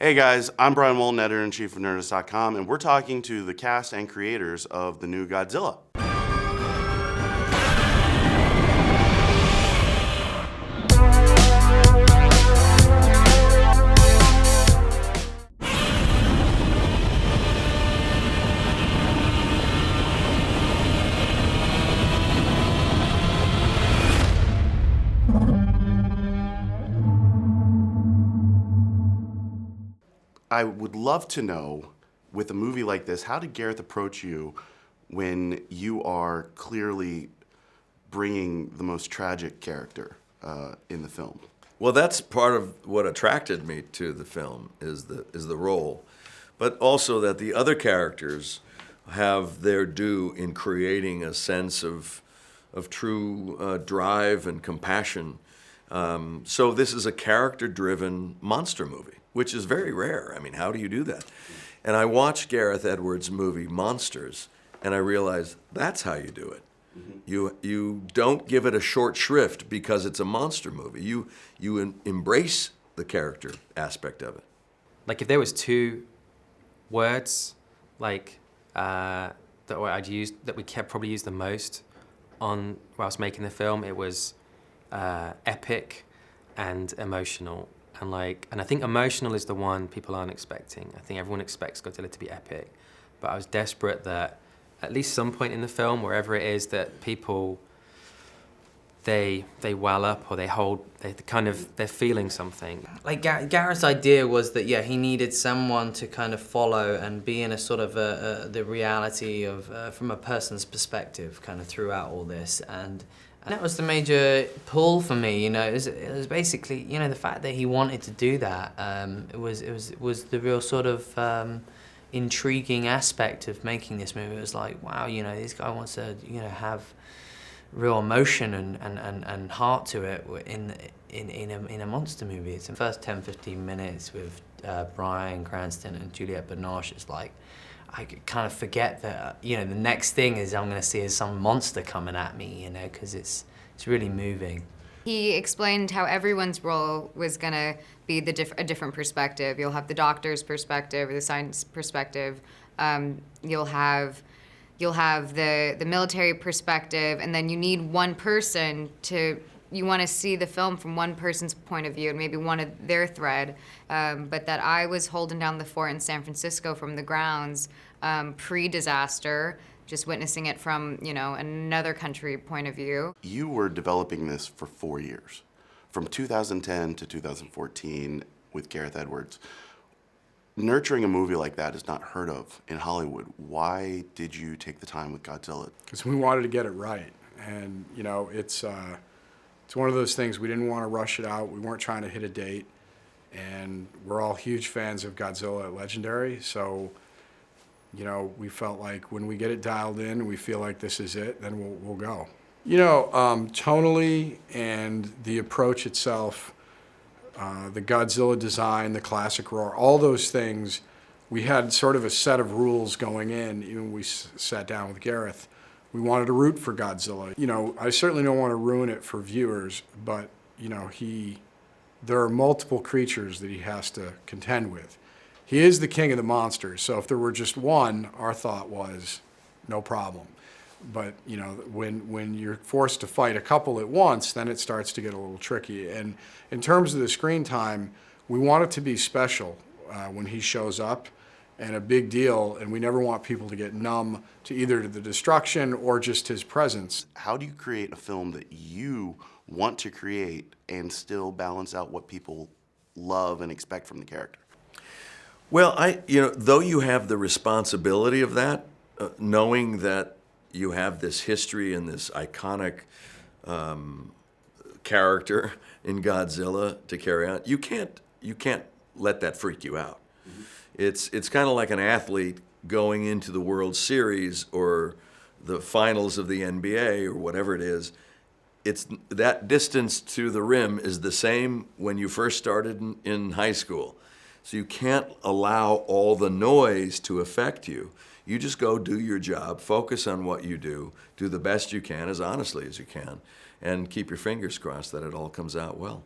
Hey guys, I'm Brian Walton, editor-in-chief of Nerdist.com, and we're talking to the cast and creators of the new Godzilla. I would love to know, with a movie like this, how did Gareth approach you when you are clearly bringing the most tragic character in the film? Well, that's part of what attracted me to the film, is the role, but also that the other characters have their due in creating a sense of true drive and compassion. So this is a character-driven monster movie, which is very rare. I mean, how do you do that? And I watched Gareth Edwards' movie Monsters, and I realized that's how you do it. Mm-hmm. You don't give it a short shrift because it's a monster movie. You embrace the character aspect of it. Like if there was two words, like that I'd use, that we probably use the most on whilst making the film, it was epic and emotional. And I think emotional is the one people aren't expecting. I think everyone expects Godzilla to be epic, but I was desperate that at least some point in the film, wherever it is, that people, they well up or they're feeling something. Like Gareth's idea was that he needed someone to kind of follow and be in a sort of the reality of from a person's perspective kind of throughout all this, and that was the major pull for me. It was basically the fact that he wanted to do that. It was the real sort of intriguing aspect of making this movie. It was like, wow, this guy wants to have real emotion and heart to it in a monster movie. It's the first 10-15 minutes with Bryan Cranston and Juliette Binoche. It's like I kind of forget that the next thing is I'm going to see is some monster coming at me, because it's really moving. He explained how everyone's role was going to be a different perspective. You'll have the doctor's perspective or the science perspective. You'll have the military perspective, and then you need one person you want to see the film from one person's point of view and maybe one of their thread. But that I was holding down the fort in San Francisco from the grounds, pre-disaster, just witnessing it from, another country point of view. You were developing this for 4 years, from 2010 to 2014 with Gareth Edwards. Nurturing a movie like that is not heard of in Hollywood. Why did you take the time with Godzilla? Because we wanted to get it right. And, it's one of those things, we didn't want to rush it out. We weren't trying to hit a date. And we're all huge fans of Godzilla at Legendary. So, we felt like when we get it dialed in and we feel like this is it, then we'll go. Tonally and the approach itself, the Godzilla design, the classic roar, all those things, we had sort of a set of rules going in. Even when we sat down with Gareth, we wanted to root for Godzilla. I certainly don't want to ruin it for viewers, but there are multiple creatures that he has to contend with. He is the king of the monsters, so if there were just one, our thought was no problem. But when you're forced to fight a couple at once, then it starts to get a little tricky. And in terms of the screen time, we want it to be special when he shows up, and a big deal, and we never want people to get numb to either the destruction or just his presence. How do you create a film that you want to create and still balance out what people love and expect from the character? Well, though you have the responsibility of that, knowing that you have this history and this iconic character in Godzilla to carry on, you can't let that freak you out. Mm-hmm. It's kind of like an athlete going into the World Series or the finals of the NBA or whatever it is. It's that distance to the rim is the same when you first started in high school. So you can't allow all the noise to affect you. You just go do your job, focus on what you do the best you can, as honestly as you can, and keep your fingers crossed that it all comes out well.